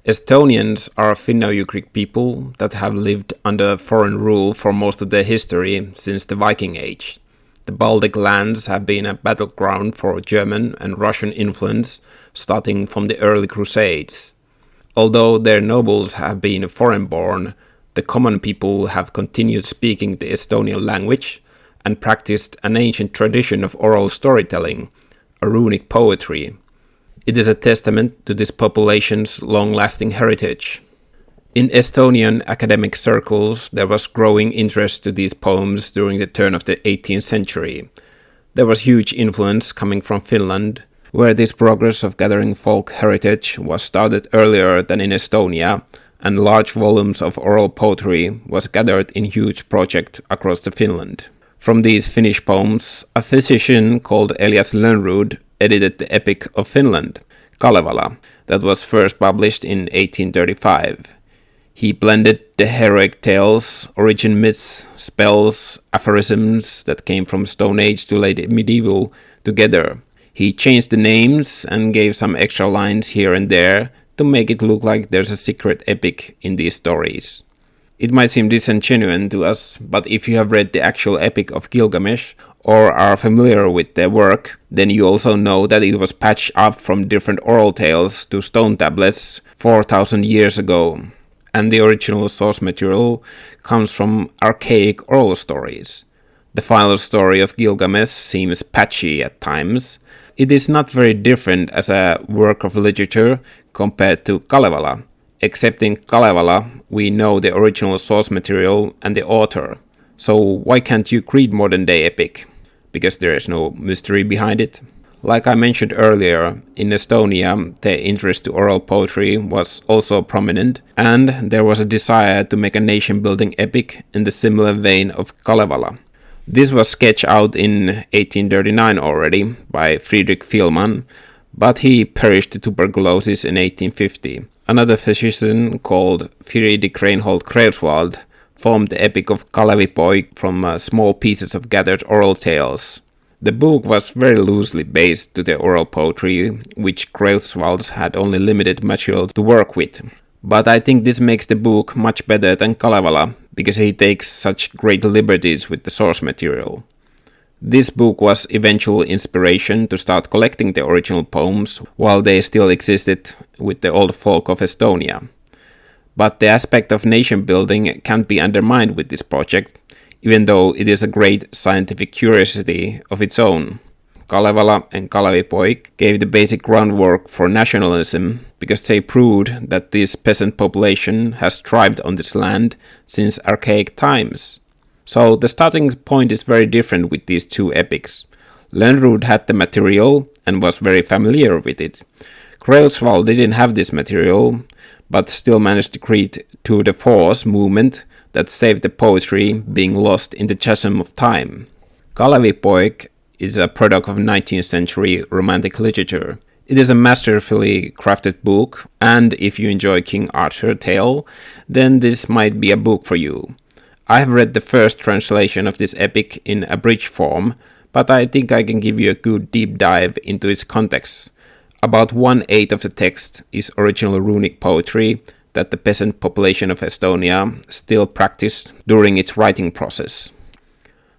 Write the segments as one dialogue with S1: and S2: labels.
S1: Estonians are Finno-Ugric people that have lived under foreign rule for most of their history since the Viking Age. The Baltic lands have been a battleground for German and Russian influence starting from the early Crusades. Although their nobles have been foreign-born, the common people have continued speaking the Estonian language and practiced an ancient tradition of oral storytelling, a runic poetry. It is a testament to this population's long-lasting heritage. In Estonian academic circles, there was growing interest to these poems during the turn of the 18th century. There was huge influence coming from Finland, where this progress of gathering folk heritage was started earlier than in Estonia, and large volumes of oral poetry was gathered in huge projects across the Finland. From these Finnish poems, a physician called Elias Lönnrot edited the Epic of Finland, Kalevala, that was first published in 1835. He blended the heroic tales, origin myths, spells, aphorisms that came from Stone Age to late medieval together. He changed the names and gave some extra lines here and there to make it look like there's a secret epic in these stories. It might seem disingenuous to us, but if you have read the actual Epic of Gilgamesh or are familiar with their work, then you also know that it was patched up from different oral tales to stone tablets 4,000 years ago, and the original source material comes from archaic oral stories. The final story of Gilgamesh seems patchy at times. It is not very different as a work of literature compared to Kalevala. Except in Kalevala, we know the original source material and the author. So why can't you read modern day epic? Because there is no mystery behind it. Like I mentioned earlier, in Estonia, the interest to oral poetry was also prominent, and there was a desire to make a nation-building epic in the similar vein of Kalevala. This was sketched out in 1839 already by Friedrich Fihlmann, but he perished to tuberculosis in 1850. Another physician called Friedrich Reinhold Kreutzwald formed the Epic of Kalevipoeg from small pieces of gathered oral tales. The book was very loosely based to the oral poetry, which Kreutzwald had only limited material to work with. But I think this makes the book much better than Kalevala, because he takes such great liberties with the source material. This book was eventual inspiration to start collecting the original poems while they still existed with the old folk of Estonia. But the aspect of nation building can't be undermined with this project, even though it is a great scientific curiosity of its own. Kalevala and Kalevipoeg gave the basic groundwork for nationalism because they proved that this peasant population has thrived on this land since archaic times. So the starting point is very different with these two epics. Lönnrot had the material and was very familiar with it. Kreutzwald didn't have this material, but still managed to create tour de force movement that saved the poetry being lost in the chasm of time. Kalevipoeg is a product of 19th century Romantic literature. It is a masterfully crafted book, and if you enjoy King Arthur tale, then this might be a book for you. I have read the first translation of this epic in abridged form, but I think I can give you a good deep dive into its context. About 1/8 of the text is original runic poetry that the peasant population of Estonia still practiced during its writing process.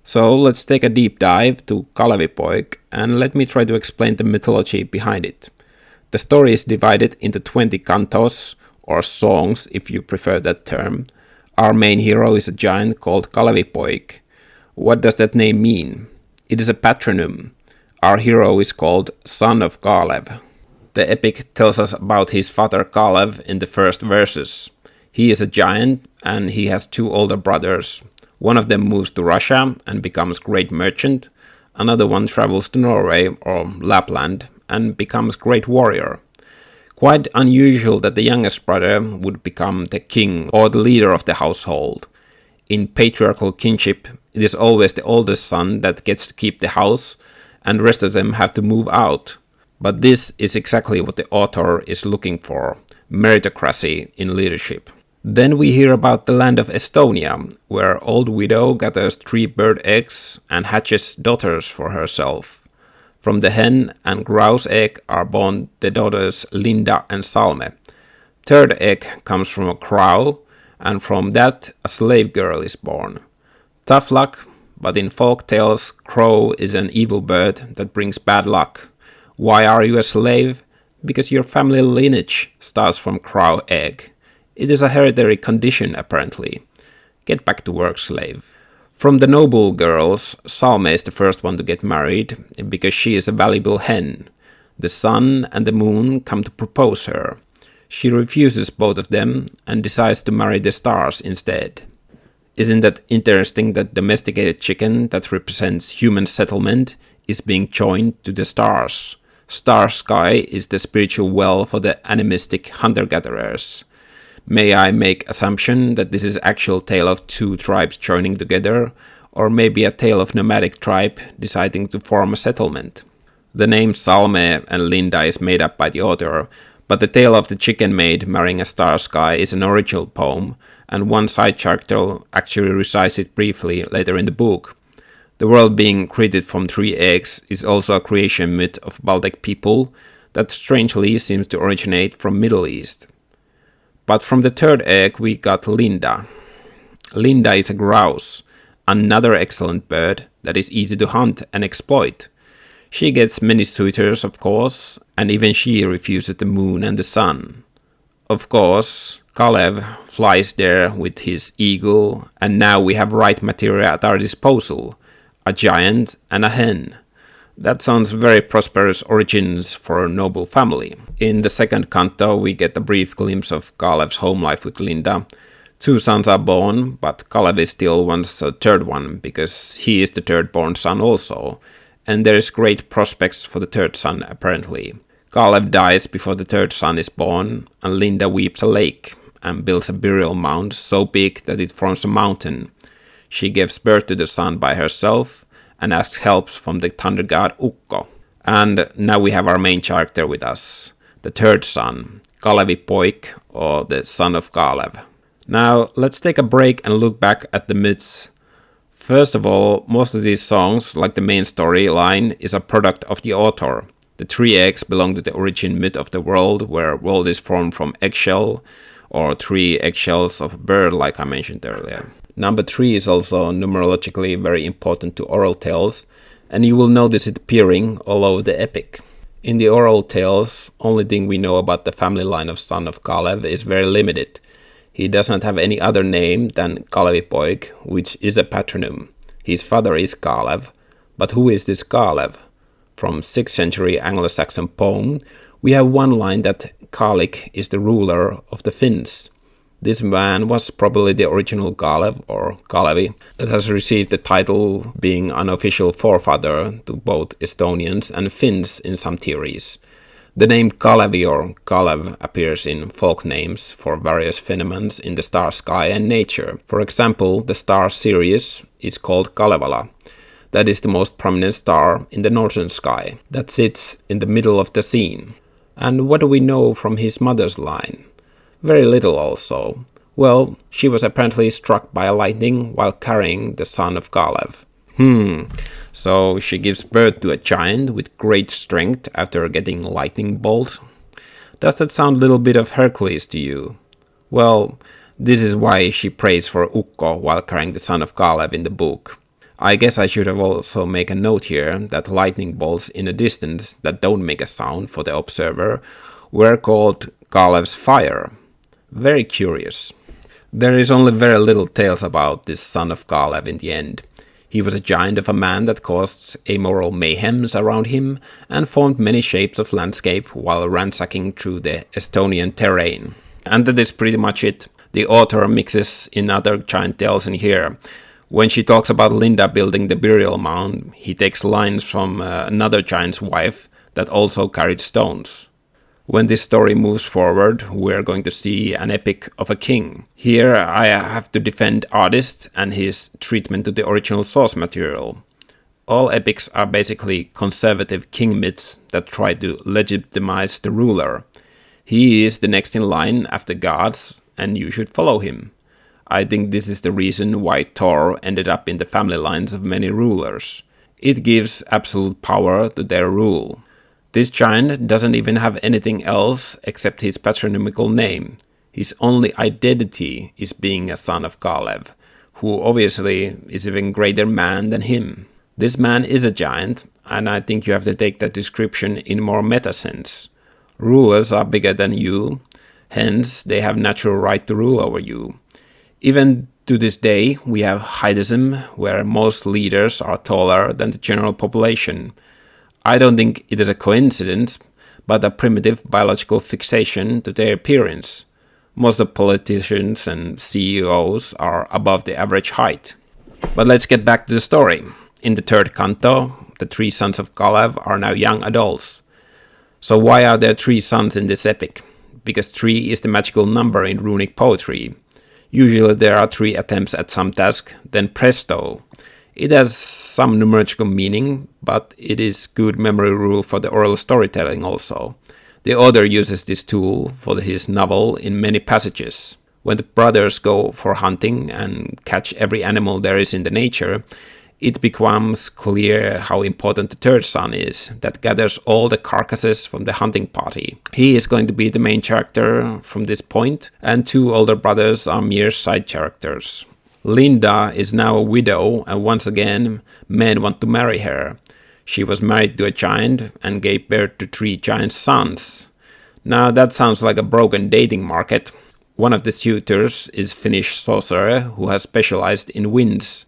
S1: So let's take a deep dive to Kalevipoeg and let me try to explain the mythology behind it. The story is divided into 20 cantos, or songs if you prefer that term. Our main hero is a giant called Kalevipoeg. What does that name mean? It is a patronym. Our hero is called Son of Kalev. The epic tells us about his father Kalev in the first verses. He is a giant and he has two older brothers. One of them moves to Russia and becomes great merchant. Another one travels to Norway or Lapland and becomes great warrior. Quite unusual that the youngest brother would become the king or the leader of the household. In patriarchal kinship, it is always the oldest son that gets to keep the house, and the rest of them have to move out. But this is exactly what the author is looking for, meritocracy in leadership. Then we hear about the land of Estonia, where old widow gathers 3 bird eggs and hatches daughters for herself. From the hen and grouse egg are born the daughters Linda and Salme. Third egg comes from a crow, and from that a slave girl is born. Tough luck, but in folk tales, crow is an evil bird that brings bad luck. Why are you a slave? Because your family lineage starts from crow egg. It is a hereditary condition, apparently. Get back to work, slave. From the noble girls, Salme is the first one to get married, because she is a valuable hen. The sun and the moon come to propose her. She refuses both of them and decides to marry the stars instead. Isn't that interesting that domesticated chicken that represents human settlement is being joined to the stars? Star sky is the spiritual well for the animistic hunter-gatherers. May I make assumption that this is actual tale of two tribes joining together, or maybe a tale of nomadic tribe deciding to form a settlement? The name Salme and Linda is made up by the author, but the tale of the chicken maid marrying a star sky is an original poem, and one side character actually recites it briefly later in the book. The world being created from 3 eggs is also a creation myth of Baltic people that strangely seems to originate from Middle East. But from the third egg we got Linda. Linda is a grouse, another excellent bird that is easy to hunt and exploit. She gets many suitors, of course, and even she refuses the moon and the sun. Of course, Kalev flies there with his eagle, and now we have right material at our disposal, a giant and a hen. That sounds very prosperous origins for a noble family. In the second canto we get a brief glimpse of Kalev's home life with Linda. 2 sons are born, but Kalev still wants a third one, because he is the third born son also, and there is great prospects for the third son apparently. Kalev dies before the third son is born, and Linda weeps a lake and builds a burial mound so big that it forms a mountain. She gives birth to the son by herself and asks help from the thunder god Ukko. And now we have our main character with us, the third son, Kalevipoeg, or the son of Kalev. Now let's take a break and look back at the myths. First of all, most of these songs, like the main storyline, is a product of the author. The 3 eggs belong to the origin myth of the world, where world is formed from eggshell, or 3 eggshells of a bird, like I mentioned earlier. Number 3 is also numerologically very important to oral tales, and you will notice it appearing all over the epic. In the oral tales, only thing we know about the family line of son of Kalev is very limited. He does not have any other name than Kalevipoeg, which is a patronym. His father is Kalev, but who is this Kalev? From 6th century Anglo-Saxon poem, we have one line that Kalik is the ruler of the Finns. This man was probably the original Kalev, or Kalevi, that has received the title being unofficial forefather to both Estonians and Finns in some theories. The name Kalevi or Kalev appears in folk names for various phenomena in the star sky and nature. For example, the star Sirius is called Kalevala. That is the most prominent star in the northern sky that sits in the middle of the scene. And what do we know from his mother's line? Very little also. Well, she was apparently struck by a lightning while carrying the son of Kalev. So she gives birth to a giant with great strength after getting lightning bolt. Does that sound a little bit of Hercules to you? Well, this is why she prays for Ukko while carrying the son of Kalev in the book. I guess I should have also make a note here that lightning bolts in a distance that don't make a sound for the observer were called Kalev's fire. Very curious. There is only very little tales about this son of Kalev in the end. He was a giant of a man that caused amoral mayhems around him and formed many shapes of landscape while ransacking through the Estonian terrain. And that is pretty much it. The author mixes in other giant tales in here. When she talks about Linda building the burial mound, he takes lines from another giant's wife that also carried stones. When this story moves forward, we're going to see an epic of a king. Here I have to defend artist and his treatment to the original source material. All epics are basically conservative king myths that try to legitimize the ruler. He is the next in line after gods, and you should follow him. I think this is the reason why Thor ended up in the family lines of many rulers. It gives absolute power to their rule. This giant doesn't even have anything else except his patronymical name. His only identity is being a son of Kalev, who obviously is even greater man than him. This man is a giant, and I think you have to take that description in more meta sense. Rulers are bigger than you, hence they have natural right to rule over you. Even to this day, we have heightism, where most leaders are taller than the general population. I don't think it is a coincidence, but a primitive biological fixation to their appearance. Most of politicians and CEOs are above the average height. But let's get back to the story. In the third canto, the three sons of Kalev are now young adults. So why are there three sons in this epic? Because 3 is the magical number in runic poetry. Usually there are 3 attempts at some task, then presto. It has some numerical meaning, but it is good memory rule for the oral storytelling also. The author uses this tool for his novel in many passages. When the brothers go for hunting and catch every animal there is in the nature, it becomes clear how important the third son is, that gathers all the carcasses from the hunting party. He is going to be the main character from this point, and 2 older brothers are mere side characters. Linda is now a widow, and once again, men want to marry her. She was married to a giant and gave birth to 3 giant sons. Now that sounds like a broken dating market. One of the suitors is Finnish sorcerer who has specialized in winds.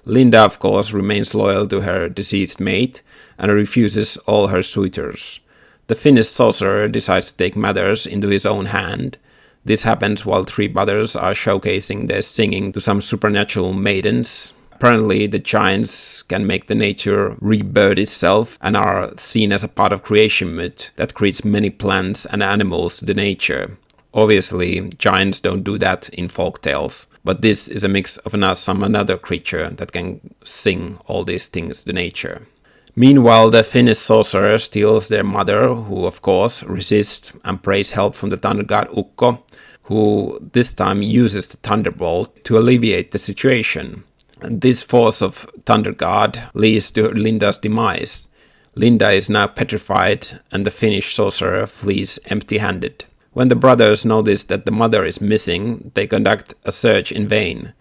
S1: Linda, of course, remains loyal to her deceased mate and refuses all her suitors. The Finnish sorcerer decides to take matters into his own hand. This happens while 3 brothers are showcasing their singing to some supernatural maidens. Apparently, the giants can make the nature rebirth itself and are seen as a part of creation myth that creates many plants and animals to the nature. Obviously, giants don't do that in folk tales, but this is a mix of some another creature that can sing all these things to nature. Meanwhile, the Finnish sorcerer steals their mother, who of course resists and prays help from the thunder god Ukko, who this time uses the thunderbolt to alleviate the situation. And this force of thunder god leads to Linda's demise. Linda is now petrified, and the Finnish sorcerer flees empty-handed. When the brothers notice that the mother is missing, they conduct a search in vain.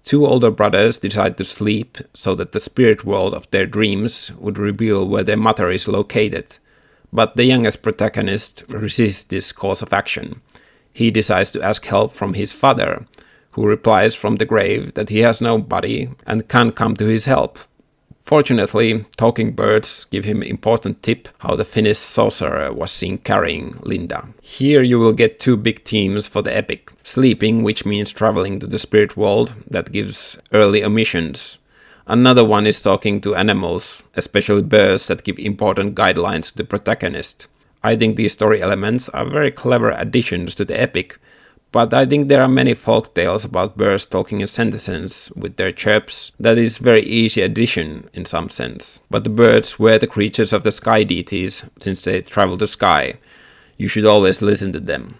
S1: 2 older brothers decide to sleep so that the spirit world of their dreams would reveal where their mother is located. But the youngest protagonist resists this course of action. He decides to ask help from his father, who replies from the grave that he has nobody and can't come to his help. Fortunately, talking birds give him important tip how the Finnish sorcerer was seen carrying Linda. Here you will get 2 big themes for the epic. Sleeping, which means traveling to the spirit world, that gives early omissions. Another one is talking to animals, especially birds that give important guidelines to the protagonist. I think these story elements are very clever additions to the epic, but I think there are many folk tales about birds talking in sentences with their chirps. That is very easy addition in some sense. But the birds were the creatures of the sky deities since they travel to sky. You should always listen to them.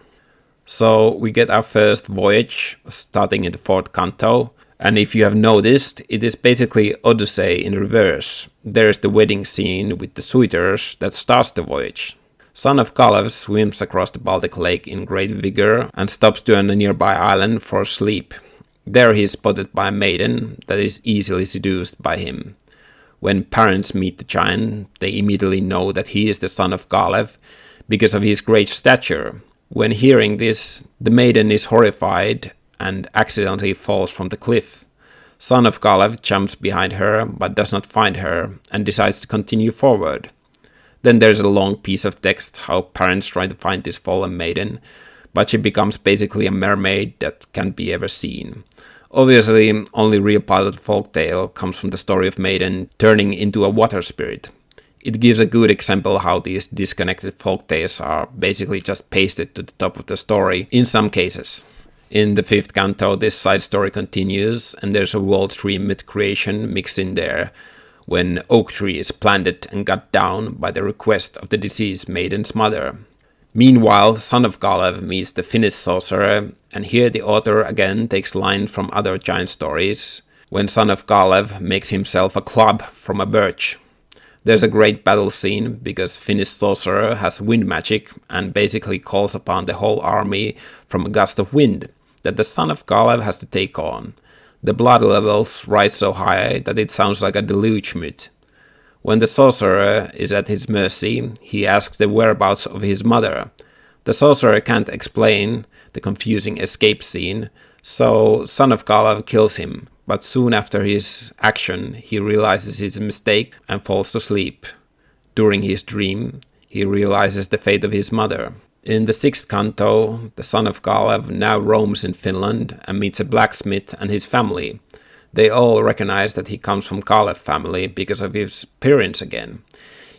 S1: So we get our first voyage starting in the 4th canto. And if you have noticed, it is basically Odyssey in reverse. There is the wedding scene with the suitors that starts the voyage. Son of Kalev swims across the Baltic Lake in great vigor and stops to a nearby island for sleep. There he is spotted by a maiden that is easily seduced by him. When parents meet the giant, they immediately know that he is the son of Kalev because of his great stature. When hearing this, the maiden is horrified and accidentally falls from the cliff. Son of Kalev jumps behind her but does not find her and decides to continue forward. Then there's a long piece of text how parents try to find this fallen maiden, but she becomes basically a mermaid that can't be ever seen. Obviously, only real part of the folktale comes from the story of maiden turning into a water spirit. It gives a good example how these disconnected folktales are basically just pasted to the top of the story in some cases. In the 5th canto, this side story continues, and there's a world tree myth creation mixed in there, when oak tree is planted and cut down by the request of the deceased maiden's mother. Meanwhile, son of Kalev meets the Finnish sorcerer, and here the author again takes line from other giant stories, when son of Kalev makes himself a club from a birch. There's a great battle scene because Finnish sorcerer has wind magic and basically calls upon the whole army from a gust of wind that the son of Kalev has to take on. The blood levels rise so high that it sounds like a deluge myth. When the sorcerer is at his mercy, he asks the whereabouts of his mother. The sorcerer can't explain the confusing escape scene, so son of Kalev kills him. But soon after his action, he realizes his mistake and falls to sleep. During his dream, he realizes the fate of his mother. In the 6th canto, the son of Kalev now roams in Finland and meets a blacksmith and his family. They all recognize that he comes from Kalev family because of his appearance again.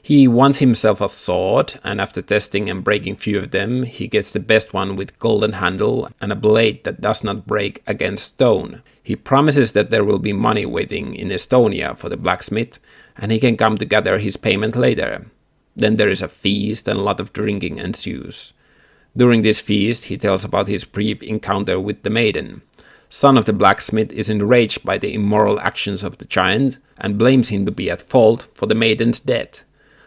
S1: He wants himself a sword, and after testing and breaking few of them, he gets the best one with golden handle and a blade that does not break against stone. He promises that there will be money waiting in Estonia for the blacksmith, and he can come to gather his payment later. Then there is a feast and a lot of drinking ensues. During this feast, he tells about his brief encounter with the maiden. Son of the blacksmith is enraged by the immoral actions of the giant and blames him to be at fault for the maiden's death.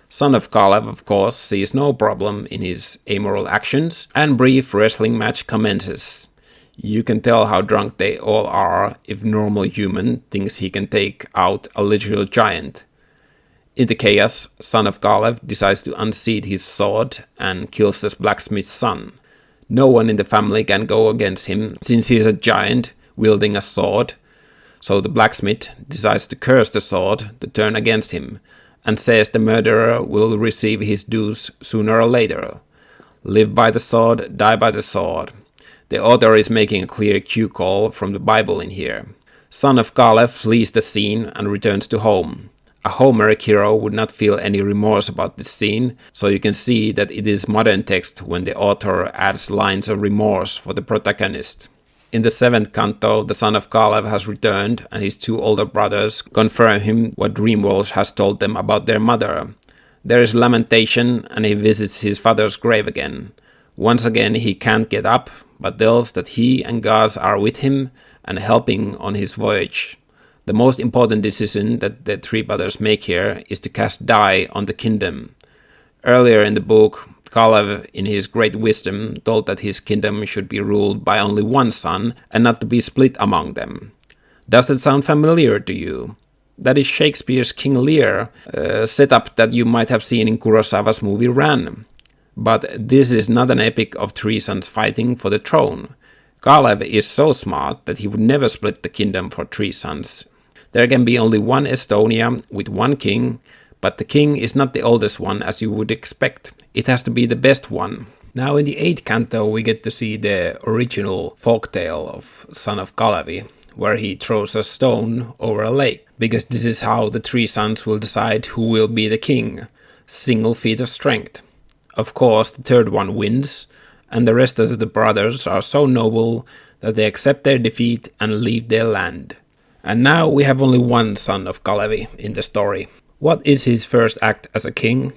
S1: Son of Kalev, of course, sees no problem in his amoral actions, and brief wrestling match commences. You can tell how drunk they all are if normal human thinks he can take out a literal giant. In the chaos, son of Kalev decides to unseat his sword and kills the blacksmith's son. No one in the family can go against him since he is a giant wielding a sword, so the blacksmith decides to curse the sword to turn against him, and says the murderer will receive his dues sooner or later. Live by the sword, die by the sword. The author is making a clear cue call from the Bible in here. Son of Kalev flees the scene and returns to home. A Homeric hero would not feel any remorse about this scene, so you can see that it is modern text when the author adds lines of remorse for the protagonist. In the 7th canto, the son of Kalev has returned, and his 2 older brothers confirm him what Dreamwolf has told them about their mother. There is lamentation, and he visits his father's grave again. Once again he can't get up, but tells that he and gods are with him and helping on his voyage. The most important decision that the 3 brothers make here is to cast dye on the kingdom. Earlier in the book, Kalev, in his great wisdom, told that his kingdom should be ruled by only one son and not to be split among them. Does that sound familiar to you? That is Shakespeare's King Lear setup that you might have seen in Kurosawa's movie Ran. But this is not an epic of 3 sons fighting for the throne. Kalev is so smart that he would never split the kingdom for 3 sons. There can be only one Estonia with one king, but the king is not the oldest one as you would expect. It has to be the best one. Now in the 8th canto we get to see the original folktale of Son of Kalevi, where he throws a stone over a lake, because this is how the 3 sons will decide who will be the king. Single feat of strength. Of course the 3rd one wins, and the rest of the brothers are so noble that they accept their defeat and leave their land. And now we have only one son of Kalevi in the story. What is his first act as a king?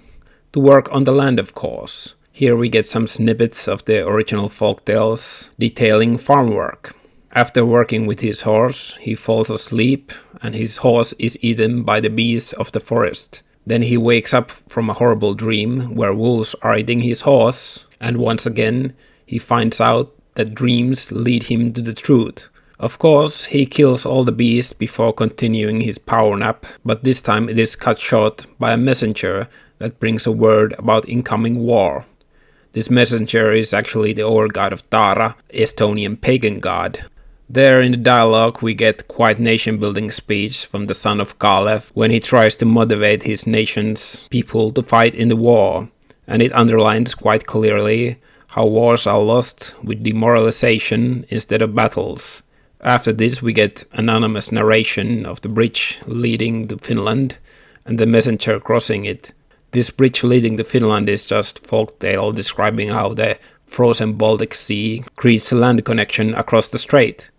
S1: To work on the land, of course. Here we get some snippets of the original folktales detailing farm work. After working with his horse, he falls asleep and his horse is eaten by the beasts of the forest. Then he wakes up from a horrible dream where wolves are eating his horse, and once again he finds out that dreams lead him to the truth. Of course, he kills all the beasts before continuing his power nap, but this time it is cut short by a messenger that brings a word about incoming war. This messenger is actually the overgod of Tara, Estonian pagan god. There in the dialogue we get quite nation-building speech from the son of Kalev when he tries to motivate his nation's people to fight in the war, and it underlines quite clearly how wars are lost with demoralization instead of battles. After this we get anonymous narration of the bridge leading to Finland and the messenger crossing it. This bridge leading to Finland is just folktale describing how the frozen Baltic Sea creates a land connection across the strait.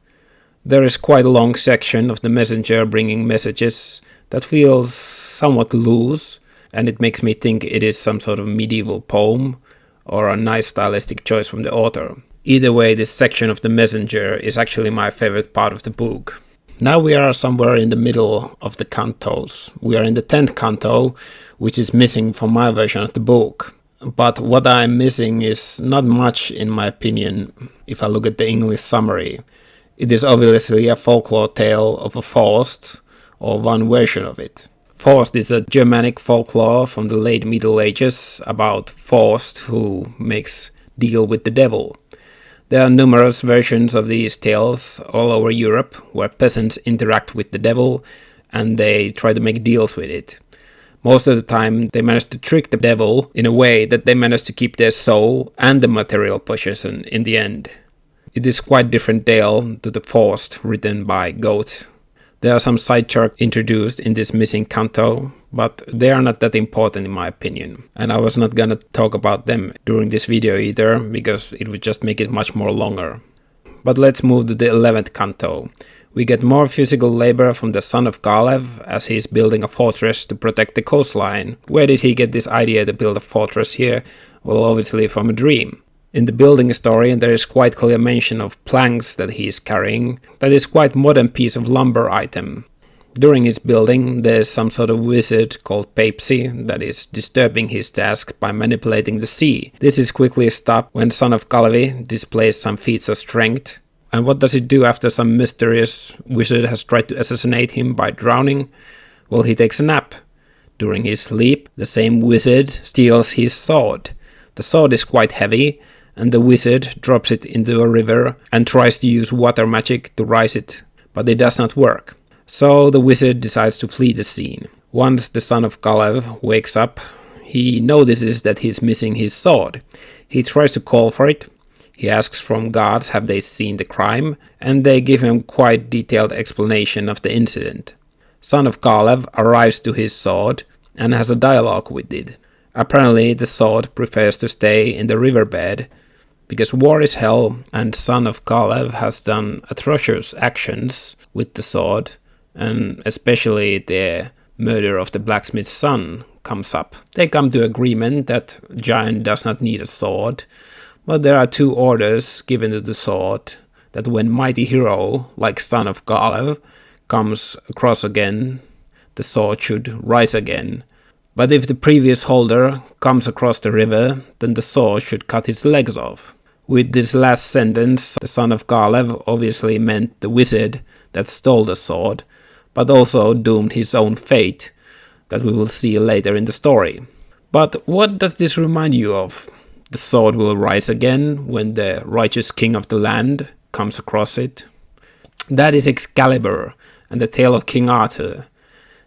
S1: There is quite a long section of the messenger bringing messages that feels somewhat loose, and it makes me think it is some sort of medieval poem or a nice stylistic choice from the author. Either way, this section of the messenger is actually my favorite part of the book. Now we are somewhere in the middle of the cantos. We are in the 10th canto, which is missing from my version of the book. But what I'm missing is not much, in my opinion, if I look at the English summary. It is obviously a folklore tale of a Faust, or one version of it. Faust is a Germanic folklore from the late Middle Ages about Faust who makes deal with the devil. There are numerous versions of these tales all over Europe where peasants interact with the devil and they try to make deals with it. Most of the time they manage to trick the devil in a way that they manage to keep their soul and the material possession in the end. It is quite different tale to the Faust written by Goethe. There are some side characters introduced in this missing canto, but they are not that important in my opinion. And I was not gonna talk about them during this video either, because it would just make it much more longer. But let's move to the 11th canto. We get more physical labor from the son of Kalev as he is building a fortress to protect the coastline. Where did he get this idea to build a fortress here? Well, obviously from a dream. In the building story, there is quite clear mention of planks that he is carrying. That is quite modern piece of lumber item. During his building, there is some sort of wizard called Papesy that is disturbing his task by manipulating the sea. This is quickly stopped when son of Kalevi displays some feats of strength. And what does he do after some mysterious wizard has tried to assassinate him by drowning? Well, he takes a nap. During his sleep, the same wizard steals his sword. The sword is quite heavy, and the wizard drops it into a river and tries to use water magic to rise it, but it does not work. So the wizard decides to flee the scene. Once the son of Kalev wakes up, he notices that he's missing his sword. He tries to call for it. He asks from gods have they seen the crime, and they give him quite detailed explanation of the incident. Son of Kalev arrives to his sword and has a dialogue with it. Apparently the sword prefers to stay in the riverbed because war is hell and son of Kalev has done atrocious actions with the sword, and especially the murder of the blacksmith's son comes up. They come to agreement that giant does not need a sword, but there are two orders given to the sword that when mighty hero like son of Kalev comes across again, the sword should rise again. But if the previous holder comes across the river, then the sword should cut his legs off. With this last sentence, the son of Kalev obviously meant the wizard that stole the sword, but also doomed his own fate, that we will see later in the story. But what does this remind you of? The sword will rise again when the righteous king of the land comes across it. That is Excalibur and the tale of King Arthur.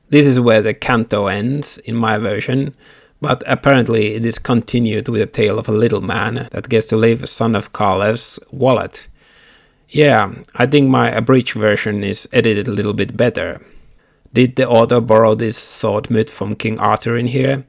S1: This is where the canto ends in my version, but apparently it is continued with a tale of a little man that gets to live son of Kalev's wallet. Yeah, I think my abridged version is edited a little bit better. Did the author borrow this sword myth from King Arthur in here?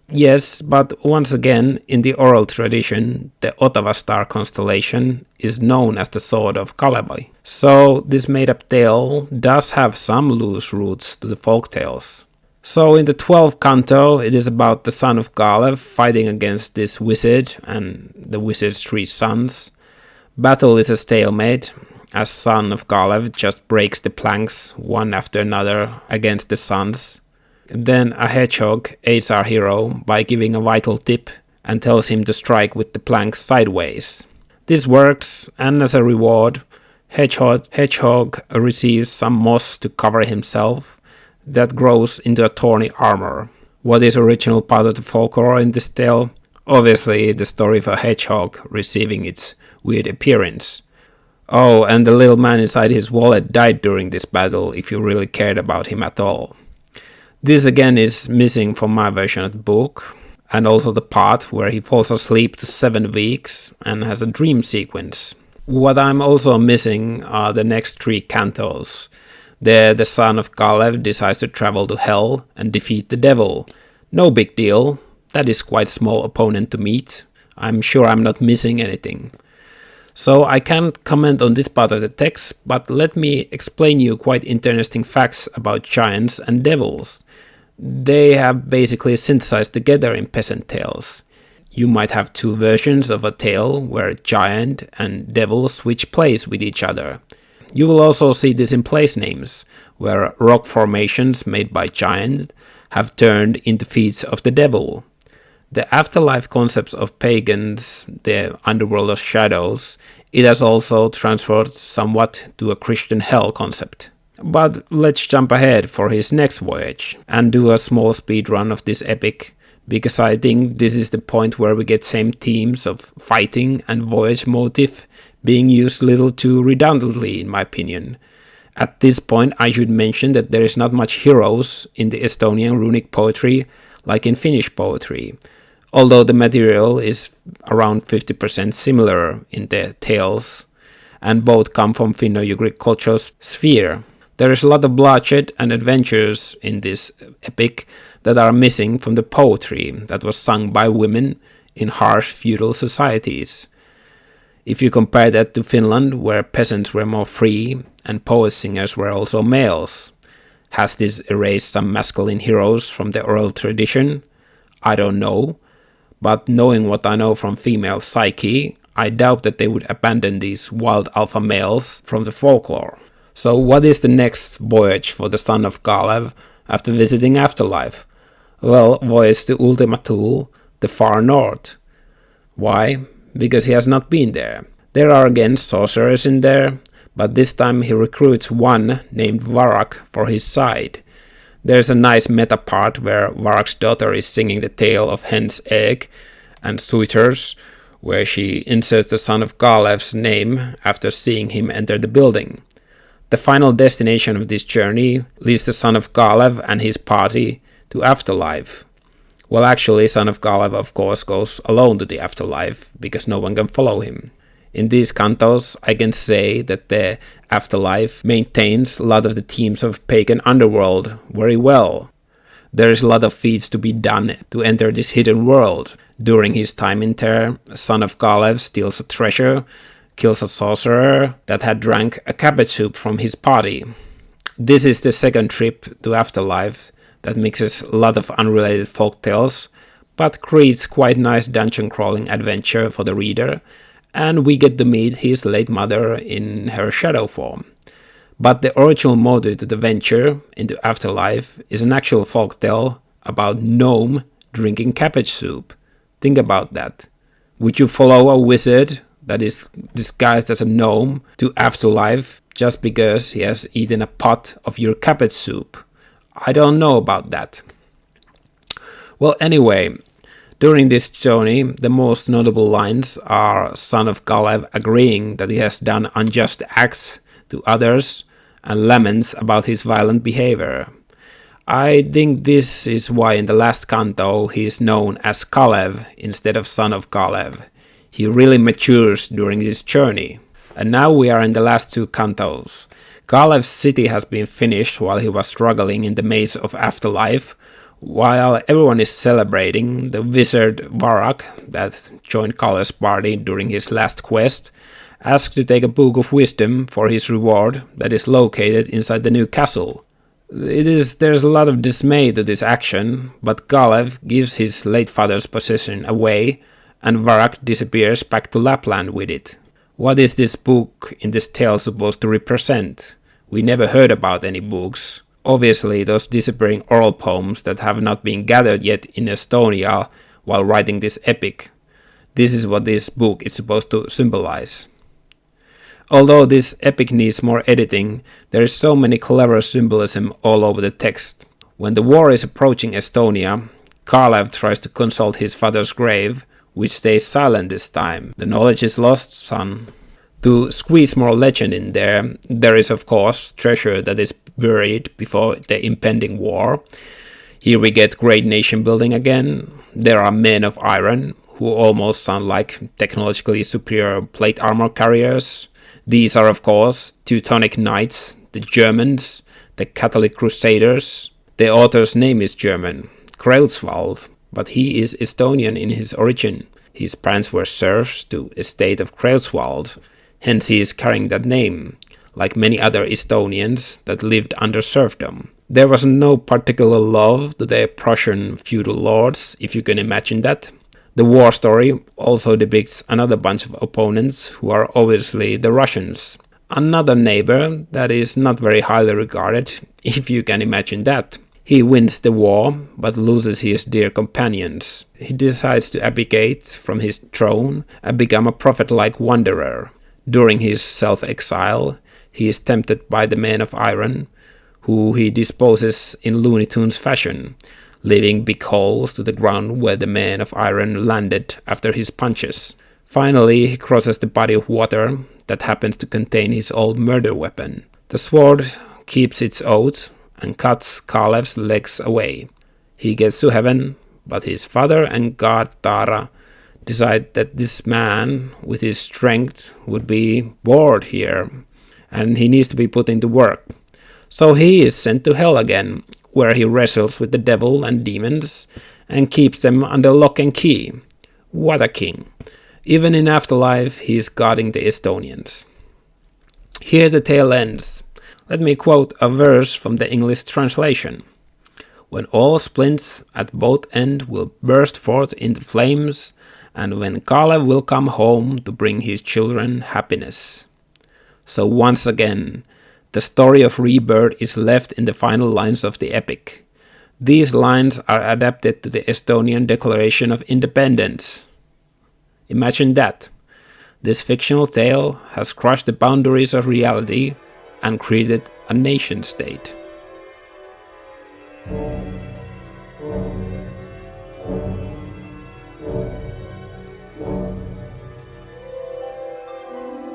S1: Yes, but once again, in the oral tradition, the Ottawa star constellation is known as the sword of Kalevi. So this made-up tale does have some loose roots to the folk tales. So in the 12th canto, it is about the son of Kalev fighting against this wizard and the wizard's three sons. Battle is a stalemate, as son of Kalev just breaks the planks one after another against the sons. Then a hedgehog aids our hero by giving a vital tip and tells him to strike with the planks sideways. This works, and as a reward, Hedgehog receives some moss to cover himself that grows into a thorny armor. What is original part of the folklore in this tale? Obviously the story of a hedgehog receiving its weird appearance. Oh, and the little man inside his wallet died during this battle if you really cared about him at all. This again is missing from my version of the book, and also the part where he falls asleep to 7 weeks and has a dream sequence. What I'm also missing are the next 3 cantos. There the son of Kalev decides to travel to hell and defeat the devil. No big deal, that is quite small opponent to meet. I'm sure I'm not missing anything. So I can't comment on this part of the text, but let me explain you quite interesting facts about giants and devils. They have basically synthesized together in peasant tales. You might have 2 versions of a tale where giant and devil switch place with each other. You will also see this in place names, where rock formations made by giants have turned into feats of the devil. The afterlife concepts of pagans, the underworld of shadows, it has also transferred somewhat to a Christian hell concept. But let's jump ahead for his next voyage and do a small speed run of this epic, because I think this is the point where we get same themes of fighting and voyage motive being used little too redundantly, in my opinion. At this point, I should mention that there is not much heroes in the Estonian runic poetry like in Finnish poetry, although the material is around 50% similar in the tales, and both come from Finno-Ugric cultural sphere. There is a lot of bloodshed and adventures in this epic that are missing from the poetry that was sung by women in harsh feudal societies. If you compare that to Finland, where peasants were more free and poet singers were also males, has this erased some masculine heroes from the oral tradition? I don't know, but knowing what I know from female psyche, I doubt that they would abandon these wild alpha males from the folklore. So what is the next voyage for the son of Kalev after visiting afterlife? Well, voyage to Ultima Thule, the far north. Why? Because he has not been there. There are again sorcerers in there, but this time he recruits one named Varak for his side. There's a nice meta part where Varak's daughter is singing the tale of hen's egg and suitors, where she inserts the son of Kalev's name after seeing him enter the building. The final destination of this journey leads the son of Kalev and his party to afterlife. Well, actually, son of Kalev of course goes alone to the afterlife, because no one can follow him. In these cantos, I can say that the afterlife maintains a lot of the themes of pagan underworld very well. There is a lot of feats to be done to enter this hidden world. During his time in there, son of Kalev steals a treasure, kills a sorcerer that had drank a cabbage soup from his party. This is the second trip to afterlife that mixes a lot of unrelated folk tales, but creates quite nice dungeon crawling adventure for the reader, and we get to meet his late mother in her shadow form. But the original motive to the venture into afterlife is an actual folk tale about gnome drinking cabbage soup. Think about that. Would you follow a wizard that is disguised as a gnome to afterlife just because he has eaten a pot of your cabbage soup? I don't know about that. Well, anyway, during this journey, the most notable lines are son of Kalev agreeing that he has done unjust acts to others and laments about his violent behavior. I think this is why in the last canto he is known as Kalev instead of son of Kalev. He really matures during this journey. And now we are in the last two cantos. Kalev's city has been finished while he was struggling in the maze of afterlife. While everyone is celebrating, the wizard Varak, that joined Kalev's party during his last quest, asks to take a book of wisdom for his reward that is located inside the new castle. There's a lot of dismay to this action, but Kalev gives his late father's possession away, and Varak disappears back to Lapland with it. What is this book in this tale supposed to represent? We never heard about any books. Obviously, those disappearing oral poems that have not been gathered yet in Estonia while writing this epic. This is what this book is supposed to symbolize. Although this epic needs more editing, there is so many clever symbolism all over the text. When the war is approaching Estonia, Kalev tries to consult his father's grave, which stays silent this time. The knowledge is lost, son. To squeeze more legend in there, there is of course treasure that is buried before the impending war. Here we get great nation building again. There are men of iron, who almost sound like technologically superior plate armor carriers. These are of course Teutonic Knights, the Germans, the Catholic Crusaders. The author's name is German, Kreutzwald, but he is Estonian in his origin. His parents were serfs to estate of Kreutzwald, hence he is carrying that name, like many other Estonians that lived under serfdom. There was no particular love to the Prussian feudal lords, if you can imagine that. The war story also depicts another bunch of opponents who are obviously the Russians. another neighbor that is not very highly regarded, if you can imagine that. He wins the war, but loses his dear companions. He decides to abdicate from his throne and become a prophet-like wanderer. During his self-exile, he is tempted by the Man of Iron, who he disposes in Looney Tunes fashion, leaving big holes to the ground where the Man of Iron landed after his punches. Finally, he crosses the body of water that happens to contain his old murder weapon. The sword keeps its oath and cuts Kalev's legs away. He gets to heaven, but his father and god Tara decide that this man, with his strength, would be bored here, and he needs to be put into work. So he is sent to hell again, where he wrestles with the devil and demons, and keeps them under lock and key. What a king. Even in afterlife, he is guarding the Estonians. Here the tale ends. Let me quote a verse from the English translation. When all splints at both ends will burst forth into flames, and when Kalev will come home to bring his children happiness. So once again, the story of rebirth is left in the final lines of the epic. These lines are adapted to the Estonian Declaration of Independence. Imagine that. This fictional tale has crushed the boundaries of reality and created a nation state.